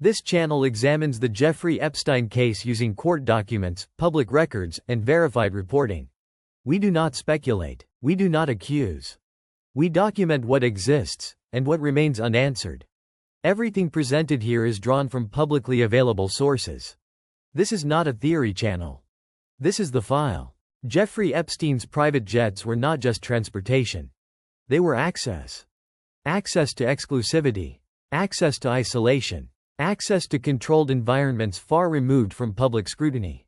This channel examines the Jeffrey Epstein case using court documents, public records, and verified reporting. We do not speculate. We do not accuse. We document what exists, and what remains unanswered. Everything presented here is drawn from publicly available sources. This is not a theory channel. This is the file. Jeffrey Epstein's private jets were not just transportation. They were access. Access to exclusivity. Access to isolation. Access to controlled environments far removed from public scrutiny.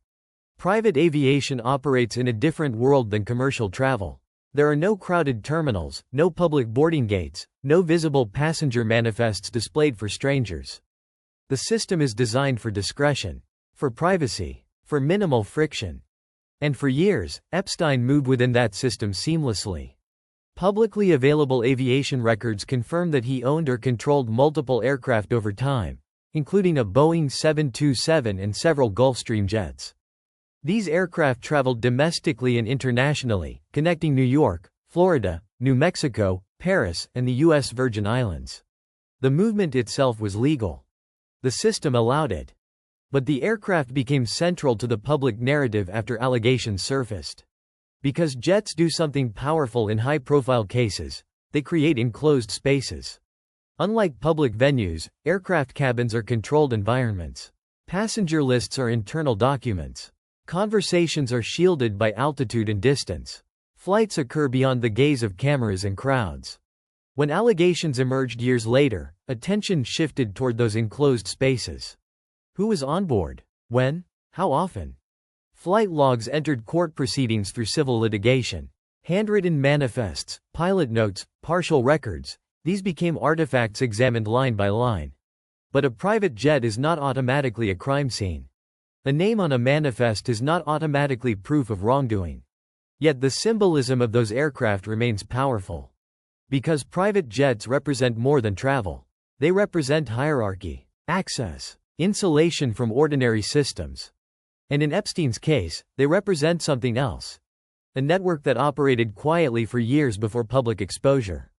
Private aviation operates in a different world than commercial travel. There are no crowded terminals, no public boarding gates, no visible passenger manifests displayed for strangers. The system is designed for discretion, for privacy, for minimal friction. And for years, Epstein moved within that system seamlessly. Publicly available aviation records confirm that he owned or controlled multiple aircraft over time, including a Boeing 727 and several Gulfstream jets. These aircraft traveled domestically and internationally, connecting New York, Florida, New Mexico, Paris, and the U.S. Virgin Islands. The movement itself was legal. The system allowed it. But the aircraft became central to the public narrative after allegations surfaced. Because jets do something powerful in high-profile cases, they create enclosed spaces. Unlike public venues, aircraft cabins are controlled environments. Passenger lists are internal documents. Conversations are shielded by altitude and distance. Flights occur beyond the gaze of cameras and crowds. When allegations emerged years later, attention shifted toward those enclosed spaces. Who was on board? When? How often? Flight logs entered court proceedings through civil litigation. Handwritten manifests, pilot notes, partial records, these became artifacts examined line by line. But a private jet is not automatically a crime scene. A name on a manifest is not automatically proof of wrongdoing. Yet the symbolism of those aircraft remains powerful. Because private jets represent more than travel. They represent hierarchy, access, insulation from ordinary systems. And in Epstein's case, they represent something else. A network that operated quietly for years before public exposure.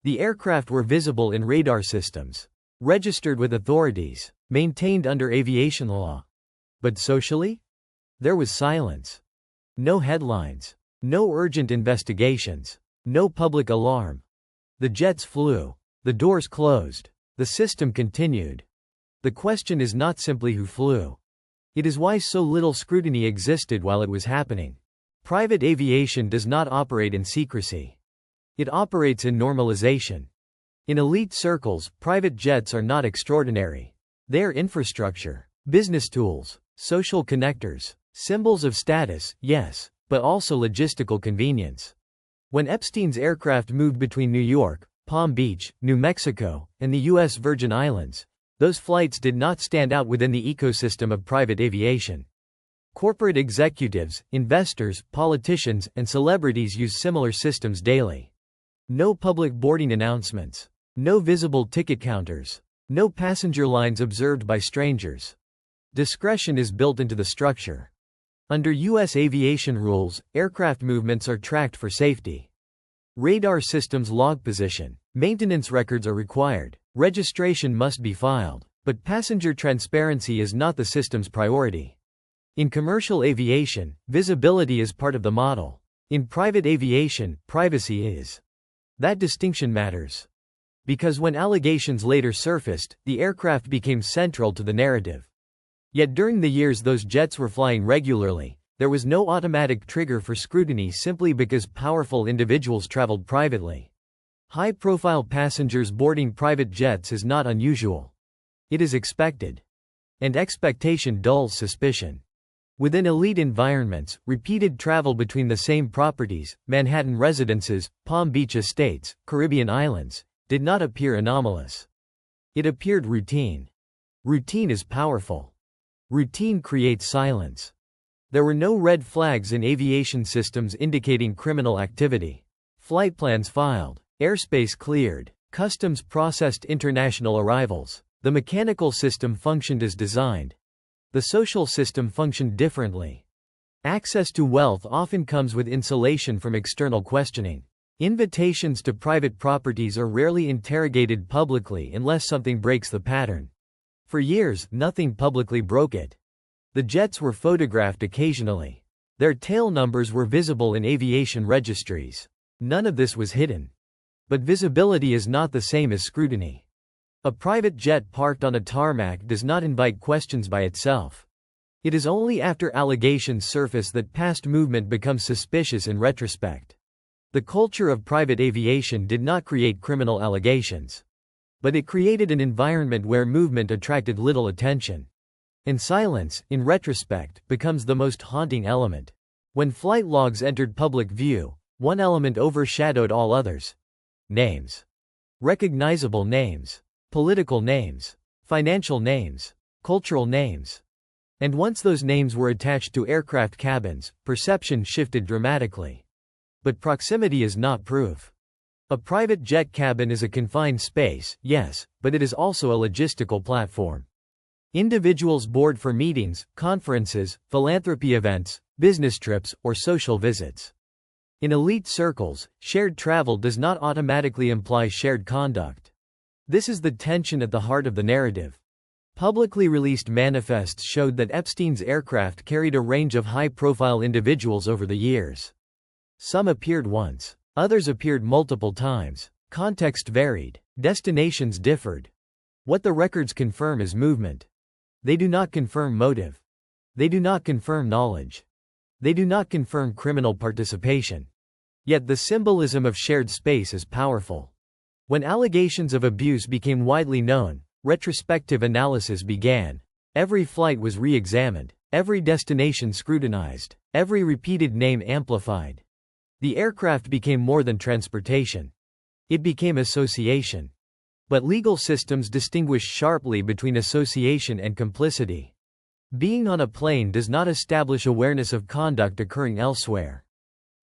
The aircraft were visible in radar systems, registered with authorities, maintained under aviation law. But socially? There was silence. No headlines. No urgent investigations. No public alarm. The jets flew. The doors closed. The system continued. The question is not simply who flew. It is why so little scrutiny existed while it was happening. Private aviation does not operate in secrecy. It operates in normalization. In elite circles, private jets are not extraordinary. They are infrastructure, business tools, social connectors, symbols of status, yes, but also logistical convenience. When Epstein's aircraft moved between New York, Palm Beach, New Mexico, and the U.S. Virgin Islands, those flights did not stand out within the ecosystem of private aviation. Corporate executives, investors, politicians, and celebrities use similar systems daily. No public boarding announcements. No visible ticket counters. No passenger lines observed by strangers. Discretion is built into the structure. Under U.S. aviation rules, aircraft movements are tracked for safety. Radar systems log position. Maintenance records are required. Registration must be filed. But passenger transparency is not the system's priority. In commercial aviation, visibility is part of the model. In private aviation, privacy is. That distinction matters. Because when allegations later surfaced, the aircraft became central to the narrative. Yet during the years those jets were flying regularly, there was no automatic trigger for scrutiny simply because powerful individuals traveled privately. High-profile passengers boarding private jets is not unusual. It is expected. And expectation dulls suspicion. Within elite environments, repeated travel between the same properties, Manhattan residences, Palm Beach estates, Caribbean islands, did not appear anomalous. It appeared routine. Routine is powerful. Routine creates silence. There were no red flags in aviation systems indicating criminal activity. Flight plans filed. Airspace cleared. Customs processed international arrivals. The mechanical system functioned as designed. The social system functioned differently. Access to wealth often comes with insulation from external questioning. Invitations to private properties are rarely interrogated publicly unless something breaks the pattern. For years, nothing publicly broke it. The jets were photographed occasionally. Their tail numbers were visible in aviation registries. None of this was hidden. But visibility is not the same as scrutiny. A private jet parked on a tarmac does not invite questions by itself. It is only after allegations surface that past movement becomes suspicious in retrospect. The culture of private aviation did not create criminal allegations. But it created an environment where movement attracted little attention. And silence, in retrospect, becomes the most haunting element. When flight logs entered public view, one element overshadowed all others. Names. Recognizable names. Political names. Financial names. Cultural names. And once those names were attached to aircraft cabins, perception shifted dramatically. But proximity is not proof. A private jet cabin is a confined space, yes, but it is also a logistical platform. Individuals board for meetings, conferences, philanthropy events, business trips, or social visits. In elite circles, shared travel does not automatically imply shared conduct. This is the tension at the heart of the narrative. Publicly released manifests showed that Epstein's aircraft carried a range of high-profile individuals over the years. Some appeared once. Others appeared multiple times. Context varied. Destinations differed. What the records confirm is movement. They do not confirm motive. They do not confirm knowledge. They do not confirm criminal participation. Yet the symbolism of shared space is powerful. When allegations of abuse became widely known, retrospective analysis began. Every flight was re-examined. Every destination scrutinized. Every repeated name amplified. The aircraft became more than transportation. It became association. But legal systems distinguish sharply between association and complicity. Being on a plane does not establish awareness of conduct occurring elsewhere.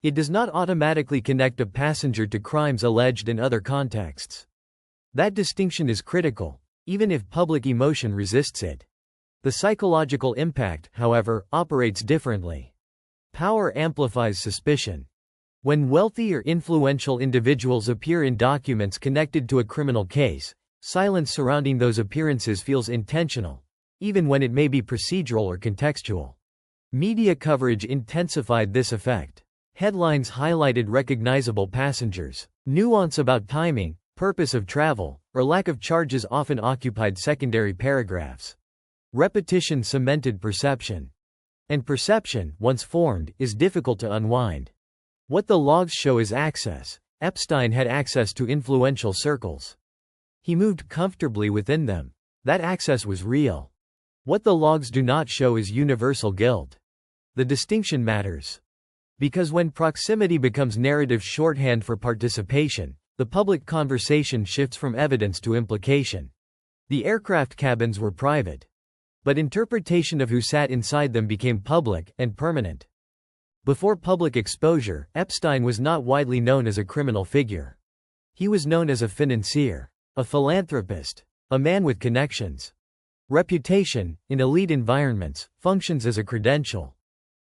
It does not automatically connect a passenger to crimes alleged in other contexts. That distinction is critical, even if public emotion resists it. The psychological impact, however, operates differently. Power amplifies suspicion. When wealthy or influential individuals appear in documents connected to a criminal case, silence surrounding those appearances feels intentional, even when it may be procedural or contextual. Media coverage intensified this effect. Headlines highlighted recognizable passengers. Nuance about timing, purpose of travel, or lack of charges often occupied secondary paragraphs. Repetition cemented perception. And perception, once formed, is difficult to unwind. What the logs show is access. Epstein had access to influential circles. He moved comfortably within them. That access was real. What the logs do not show is universal guilt. The distinction matters. Because when proximity becomes narrative shorthand for participation, the public conversation shifts from evidence to implication. The aircraft cabins were private. But interpretation of who sat inside them became public and permanent. Before public exposure, Epstein was not widely known as a criminal figure. He was known as a financier, a philanthropist, a man with connections. Reputation, in elite environments, functions as a credential.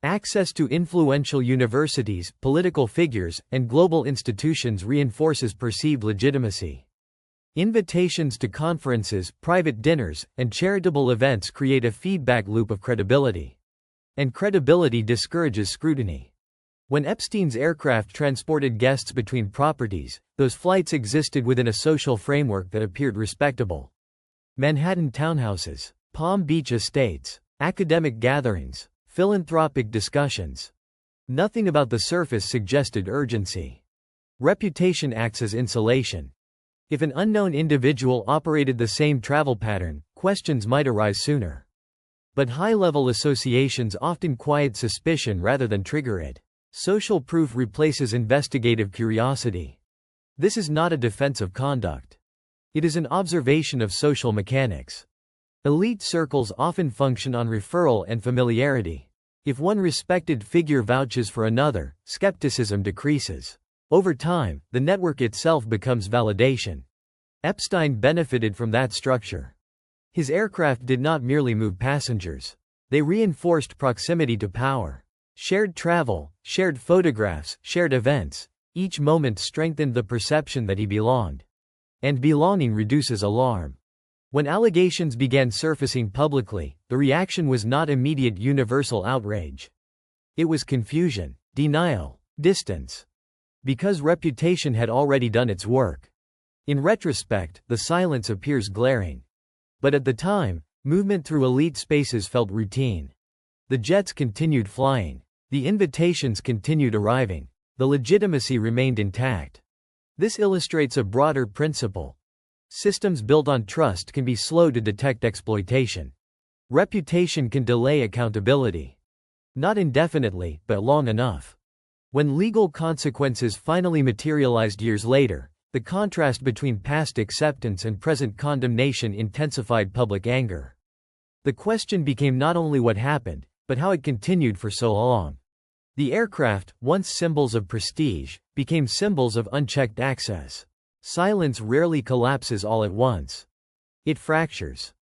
Access to influential universities, political figures, and global institutions reinforces perceived legitimacy. Invitations to conferences, private dinners, and charitable events create a feedback loop of credibility. And credibility discourages scrutiny. When Epstein's aircraft transported guests between properties, those flights existed within a social framework that appeared respectable. Manhattan townhouses, Palm Beach estates, academic gatherings, philanthropic discussions. Nothing about the surface suggested urgency. Reputation acts as insulation. If an unknown individual operated the same travel pattern, questions might arise sooner. But high-level associations often quiet suspicion rather than trigger it. Social proof replaces investigative curiosity. This is not a defense of conduct. It is an observation of social mechanics. Elite circles often function on referral and familiarity. If one respected figure vouches for another, skepticism decreases. Over time, the network itself becomes validation. Epstein benefited from that structure. His aircraft did not merely move passengers. They reinforced proximity to power. Shared travel, shared photographs, shared events. Each moment strengthened the perception that he belonged. And belonging reduces alarm. When allegations began surfacing publicly, the reaction was not immediate universal outrage. It was confusion, denial, distance. Because reputation had already done its work. In retrospect, the silence appears glaring. But at the time, movement through elite spaces felt routine. The jets continued flying. The invitations continued arriving. The legitimacy remained intact. This illustrates a broader principle. Systems built on trust can be slow to detect exploitation. Reputation can delay accountability. Not indefinitely, but long enough. When legal consequences finally materialized years later, the contrast between past acceptance and present condemnation intensified public anger. The question became not only what happened, but how it continued for so long. The aircraft, once symbols of prestige, became symbols of unchecked access. Silence rarely collapses all at once. It fractures.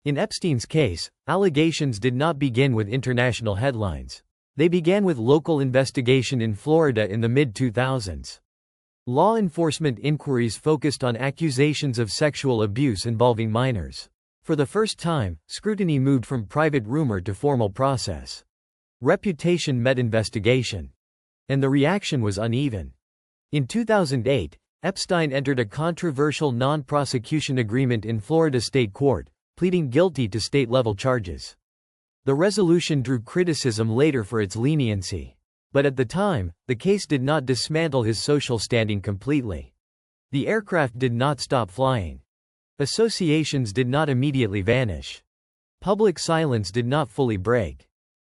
In Epstein's case, allegations did not begin with international headlines. They began with local investigation in Florida in the mid-2000s. Law enforcement inquiries focused on accusations of sexual abuse involving minors. For the first time, scrutiny moved from private rumor to formal process. Reputation met investigation. And the reaction was uneven. In 2008, Epstein entered a controversial non-prosecution agreement in Florida state court, pleading guilty to state-level charges. The resolution drew criticism later for its leniency. But at the time, the case did not dismantle his social standing completely. The aircraft did not stop flying. Associations did not immediately vanish. Public silence did not fully break.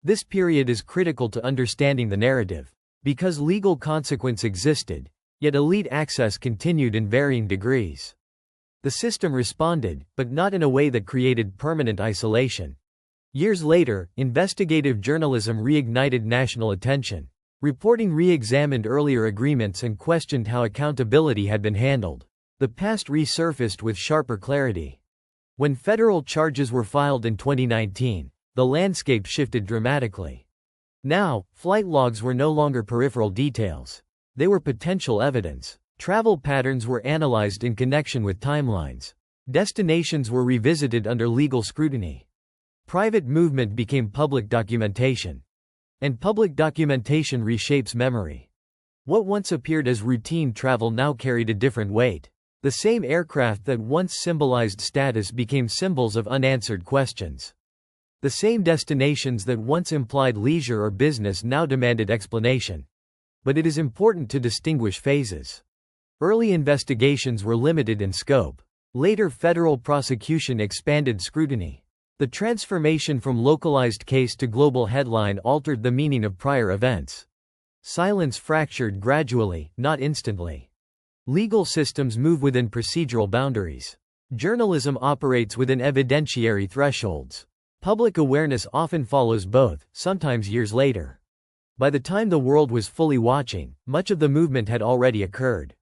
This period is critical to understanding the narrative. Because legal consequence existed, yet elite access continued in varying degrees. The system responded, but not in a way that created permanent isolation. Years later, investigative journalism reignited national attention. Reporting re-examined earlier agreements and questioned how accountability had been handled. The past resurfaced with sharper clarity. When federal charges were filed in 2019, the landscape shifted dramatically. Now, flight logs were no longer peripheral details. They were potential evidence. Travel patterns were analyzed in connection with timelines. Destinations were revisited under legal scrutiny. Private movement became public documentation. And public documentation reshapes memory. What once appeared as routine travel now carried a different weight. The same aircraft that once symbolized status became symbols of unanswered questions. The same destinations that once implied leisure or business now demanded explanation. But it is important to distinguish phases. Early investigations were limited in scope. Later federal prosecution expanded scrutiny. The transformation from localized case to global headline altered the meaning of prior events. Silence fractured gradually, not instantly. Legal systems move within procedural boundaries. Journalism operates within evidentiary thresholds. Public awareness often follows both, sometimes years later. By the time the world was fully watching, much of the movement had already occurred.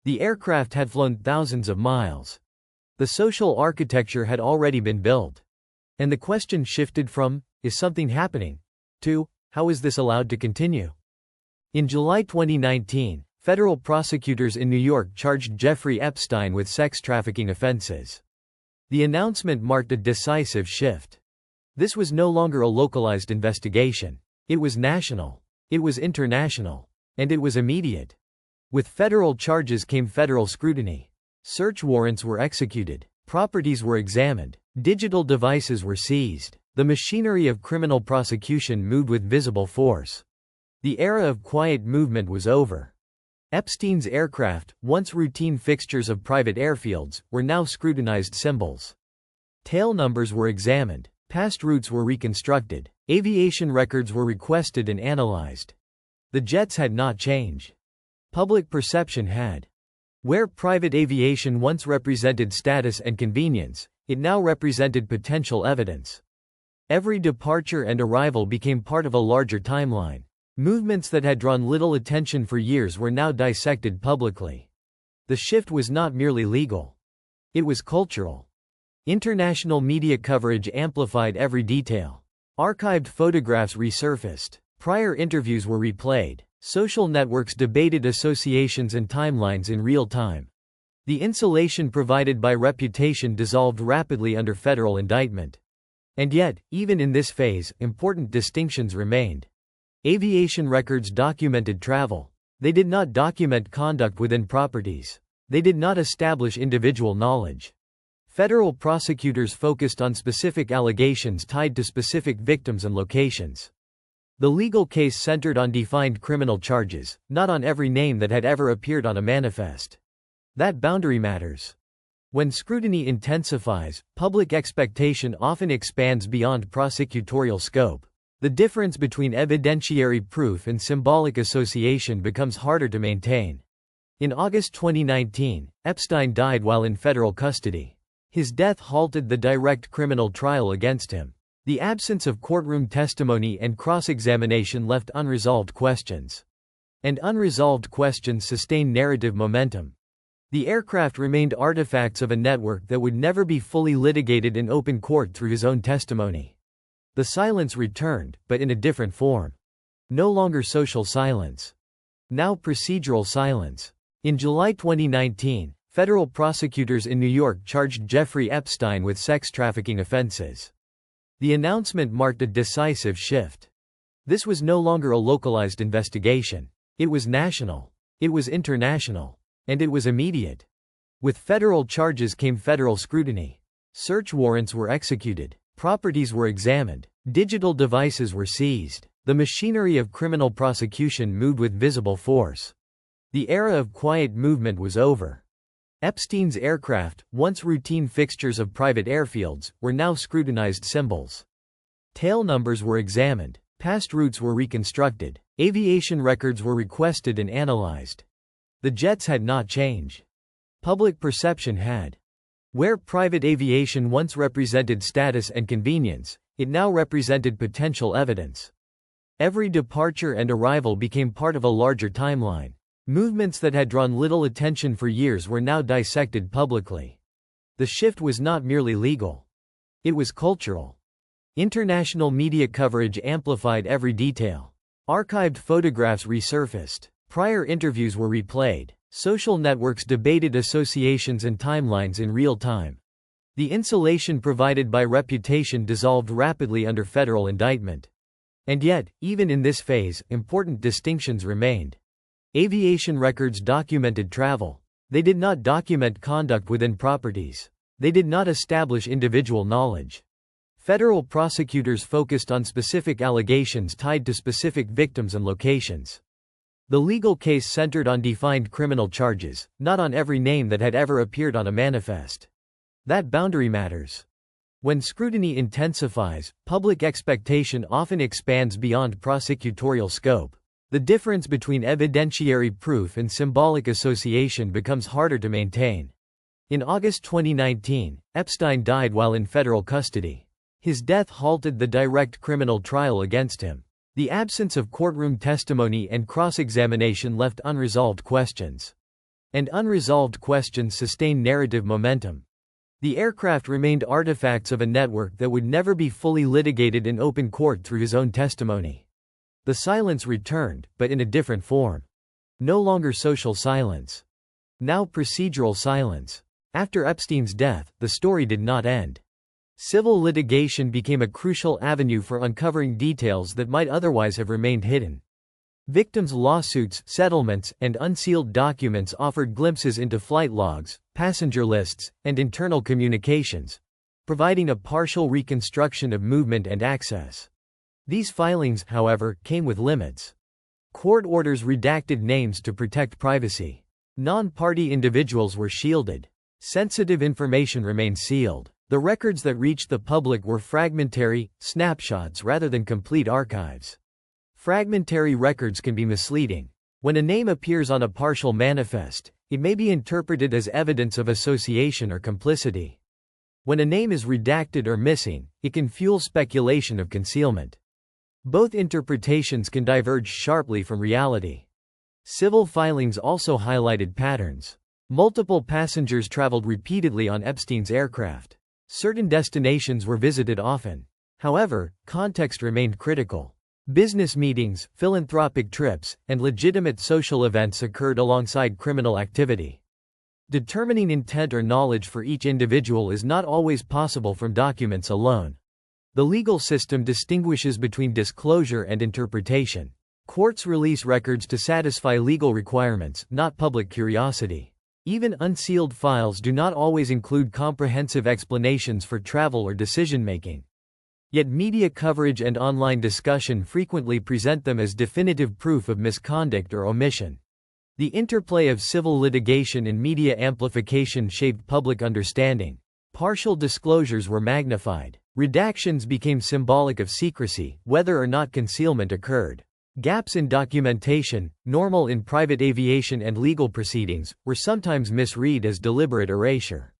The aircraft had flown thousands of miles. The social architecture had already been built. And the question shifted from, is something happening? To, how is this allowed to continue? In July 2019, federal prosecutors in New York charged Jeffrey Epstein with sex trafficking offenses. The announcement marked a decisive shift. This was no longer a localized investigation. It was national. It was international. And it was immediate. With federal charges came federal scrutiny. Search warrants were executed. Properties were examined. Digital devices were seized. The machinery of criminal prosecution moved with visible force. The era of quiet movement was over. Epstein's aircraft, once routine fixtures of private airfields, were now scrutinized symbols. Tail numbers were examined. Past routes were reconstructed. Aviation records were requested and analyzed. The jets had not changed. Public perception had. Where private aviation once represented status and convenience, it now represented potential evidence. Every departure and arrival became part of a larger timeline. Movements that had drawn little attention for years were now dissected publicly. The shift was not merely legal. It was cultural. International media coverage amplified every detail. Archived photographs resurfaced. Prior interviews were replayed. Social networks debated associations and timelines in real time. The insulation provided by reputation dissolved rapidly under federal indictment. And yet, even in this phase, important distinctions remained. Aviation records documented travel. They did not document conduct within properties. They did not establish individual knowledge. Federal prosecutors focused on specific allegations tied to specific victims and locations. The legal case centered on defined criminal charges, not on every name that had ever appeared on a manifest. That boundary matters. When scrutiny intensifies, public expectation often expands beyond prosecutorial scope. The difference between evidentiary proof and symbolic association becomes harder to maintain. In August 2019, Epstein died while in federal custody. His death halted the direct criminal trial against him. The absence of courtroom testimony and cross-examination left unresolved questions. And unresolved questions sustain narrative momentum. The aircraft remained artifacts of a network that would never be fully litigated in open court through his own testimony. The silence returned, but in a different form. No longer social silence. Now procedural silence. In July 2019, federal prosecutors in New York charged Jeffrey Epstein with sex trafficking offenses. The announcement marked a decisive shift. This was no longer a localized investigation. It was national. It was international. And it was immediate. With federal charges came federal scrutiny. Search warrants were executed. Properties were examined. Digital devices were seized. The machinery of criminal prosecution moved with visible force. The era of quiet movement was over. Epstein's aircraft, once routine fixtures of private airfields, were now scrutinized symbols. Tail numbers were examined. Past routes were reconstructed. Aviation records were requested and analyzed. The jets had not changed. Public perception had. Where private aviation once represented status and convenience, it now represented potential evidence. Every departure and arrival became part of a larger timeline. Movements that had drawn little attention for years were now dissected publicly. The shift was not merely legal. It was cultural. International media coverage amplified every detail. Archived photographs resurfaced. Prior interviews were replayed. Social networks debated associations and timelines in real time. The insulation provided by reputation dissolved rapidly under federal indictment. And yet, even in this phase, important distinctions remained. Aviation records documented travel. They did not document conduct within properties. They did not establish individual knowledge. Federal prosecutors focused on specific allegations tied to specific victims and locations. The legal case centered on defined criminal charges, not on every name that had ever appeared on a manifest. That boundary matters. When scrutiny intensifies, public expectation often expands beyond prosecutorial scope. The difference between evidentiary proof and symbolic association becomes harder to maintain. In August 2019, Epstein died while in federal custody. His death halted the direct criminal trial against him. The absence of courtroom testimony and cross-examination left unresolved questions. And unresolved questions sustain narrative momentum. The aircraft remained artifacts of a network that would never be fully litigated in open court through his own testimony. The silence returned, but in a different form. No longer social silence. Now procedural silence. After Epstein's death, the story did not end. Civil litigation became a crucial avenue for uncovering details that might otherwise have remained hidden. Victims' lawsuits, settlements, and unsealed documents offered glimpses into flight logs, passenger lists, and internal communications, providing a partial reconstruction of movement and access. These filings, however, came with limits. Court orders redacted names to protect privacy. Non-party individuals were shielded. Sensitive information remained sealed. The records that reached the public were fragmentary, snapshots rather than complete archives. Fragmentary records can be misleading. When a name appears on a partial manifest, it may be interpreted as evidence of association or complicity. When a name is redacted or missing, it can fuel speculation of concealment. Both interpretations can diverge sharply from reality. Civil filings also highlighted patterns. Multiple passengers traveled repeatedly on Epstein's aircraft. Certain destinations were visited often. However, context remained critical. Business meetings, philanthropic trips, and legitimate social events occurred alongside criminal activity. Determining intent or knowledge for each individual is not always possible from documents alone. The legal system distinguishes between disclosure and interpretation. Courts release records to satisfy legal requirements, not public curiosity. Even unsealed files do not always include comprehensive explanations for travel or decision-making. Yet media coverage and online discussion frequently present them as definitive proof of misconduct or omission. The interplay of civil litigation and media amplification shaped public understanding. Partial disclosures were magnified. Redactions became symbolic of secrecy, whether or not concealment occurred. Gaps in documentation, normal in private aviation and legal proceedings, were sometimes misread as deliberate erasure.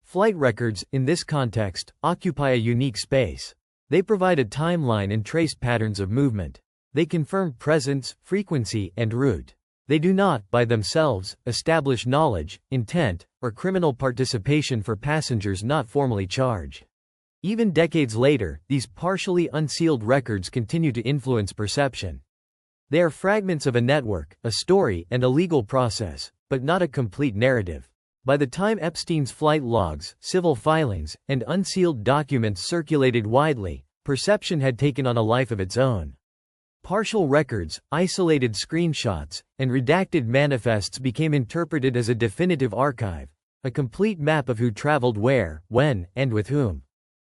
Flight records, in this context, occupy a unique space. They provide a timeline and trace patterns of movement. They confirm presence, frequency, and route. They do not, by themselves, establish knowledge, intent, or criminal participation for passengers not formally charged. Even decades later, these partially unsealed records continue to influence perception. They are fragments of a network, a story, and a legal process, but not a complete narrative. By the time Epstein's flight logs, civil filings, and unsealed documents circulated widely, perception had taken on a life of its own. Partial records, isolated screenshots, and redacted manifests became interpreted as a definitive archive, a complete map of who traveled where, when, and with whom.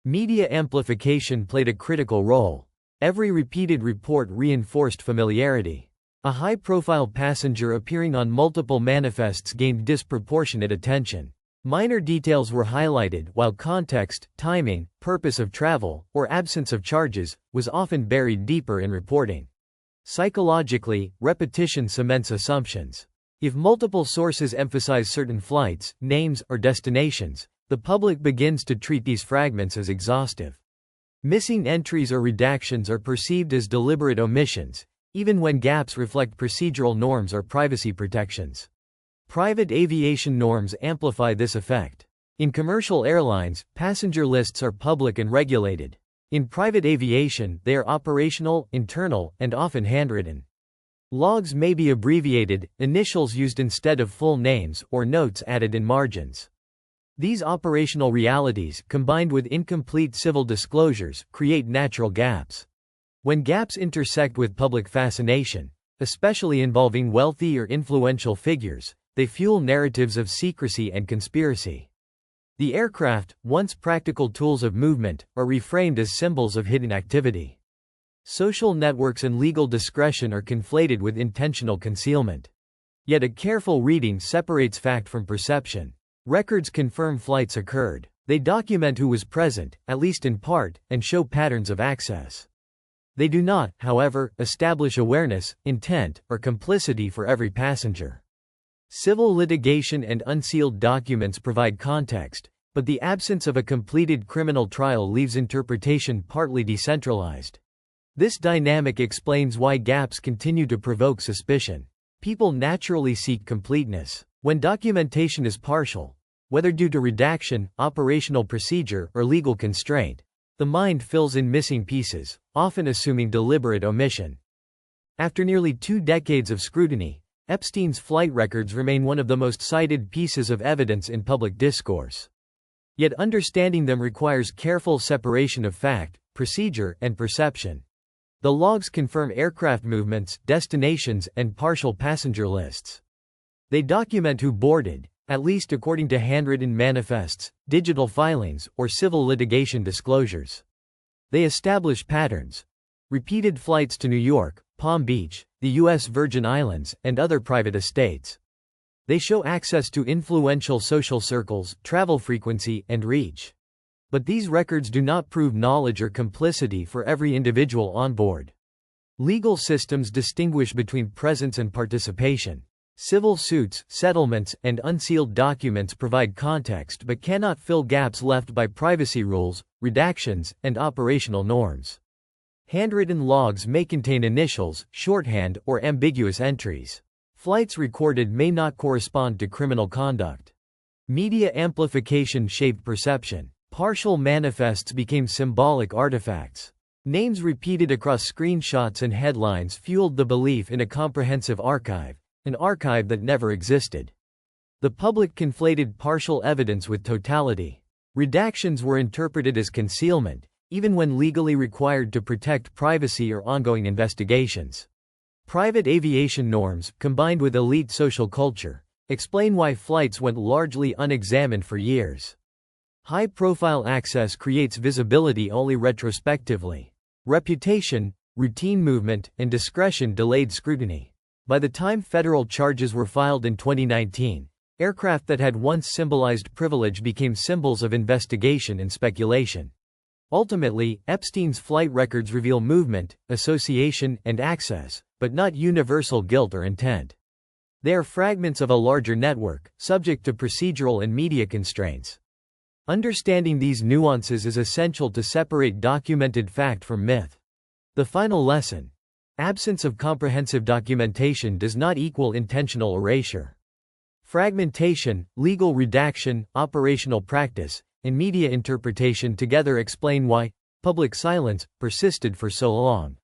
Media amplification played a critical role. Every repeated report reinforced familiarity. A high-profile passenger appearing on multiple manifests gained disproportionate attention. Minor details were highlighted, while context, timing, purpose of travel, or absence of charges, was often buried deeper in reporting. Psychologically, repetition cements assumptions. If multiple sources emphasize certain flights, names, or destinations, the public begins to treat these fragments as exhaustive. Missing entries or redactions are perceived as deliberate omissions, even when gaps reflect procedural norms or privacy protections. Private aviation norms amplify this effect. In commercial airlines, passenger lists are public and regulated. In private aviation, they are operational, internal, and often handwritten. Logs may be abbreviated, initials used instead of full names, or notes added in margins. These operational realities, combined with incomplete civil disclosures, create natural gaps. When gaps intersect with public fascination, especially involving wealthy or influential figures, they fuel narratives of secrecy and conspiracy. The aircraft, once practical tools of movement, are reframed as symbols of hidden activity. Social networks and legal discretion are conflated with intentional concealment. Yet a careful reading separates fact from perception. Records confirm flights occurred. They document who was present, at least in part, and show patterns of access. They do not, however, establish awareness, intent, or complicity for every passenger. Civil litigation and unsealed documents provide context, but the absence of a completed criminal trial leaves interpretation partly decentralized. This dynamic explains why gaps continue to provoke suspicion. People naturally seek completeness. When documentation is partial, whether due to redaction, operational procedure, or legal constraint, the mind fills in missing pieces, often assuming deliberate omission. After nearly 2 decades of scrutiny, Epstein's flight records remain one of the most cited pieces of evidence in public discourse. Yet understanding them requires careful separation of fact, procedure, and perception. The logs confirm aircraft movements, destinations, and partial passenger lists. They document who boarded, at least according to handwritten manifests, digital filings, or civil litigation disclosures. They establish patterns. Repeated flights to New York, Palm Beach, the U.S. Virgin Islands, and other private estates. They show access to influential social circles, travel frequency, and reach. But these records do not prove knowledge or complicity for every individual on board. Legal systems distinguish between presence and participation. Civil suits, settlements, and unsealed documents provide context but cannot fill gaps left by privacy rules, redactions, and operational norms. Handwritten logs may contain initials, shorthand, or ambiguous entries. Flights recorded may not correspond to criminal conduct. Media amplification shaped perception. Partial manifests became symbolic artifacts. Names repeated across screenshots and headlines fueled the belief in a comprehensive archive, an archive that never existed. The public conflated partial evidence with totality. Redactions were interpreted as concealment, even when legally required to protect privacy or ongoing investigations. Private aviation norms, combined with elite social culture, explain why flights went largely unexamined for years. High-profile access creates visibility only retrospectively. Reputation, routine movement, and discretion delayed scrutiny. By the time federal charges were filed in 2019, aircraft that had once symbolized privilege became symbols of investigation and speculation. Ultimately, Epstein's flight records reveal movement, association, and access, but not universal guilt or intent. They are fragments of a larger network, subject to procedural and media constraints. Understanding these nuances is essential to separate documented fact from myth. The final lesson: absence of comprehensive documentation does not equal intentional erasure. Fragmentation, legal redaction, operational practice, and media interpretation together explain why public silence persisted for so long.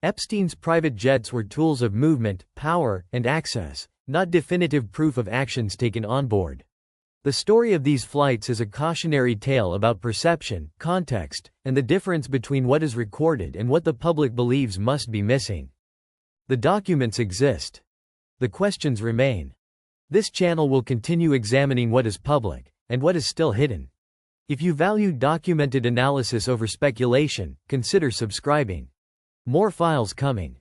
Epstein's private jets were tools of movement, power, and access, not definitive proof of actions taken on board. The story of these flights is a cautionary tale about perception, context, and the difference between what is recorded and what the public believes must be missing. The documents exist. The questions remain. This channel will continue examining what is public, and what is still hidden. If you value documented analysis over speculation, consider subscribing. More files coming.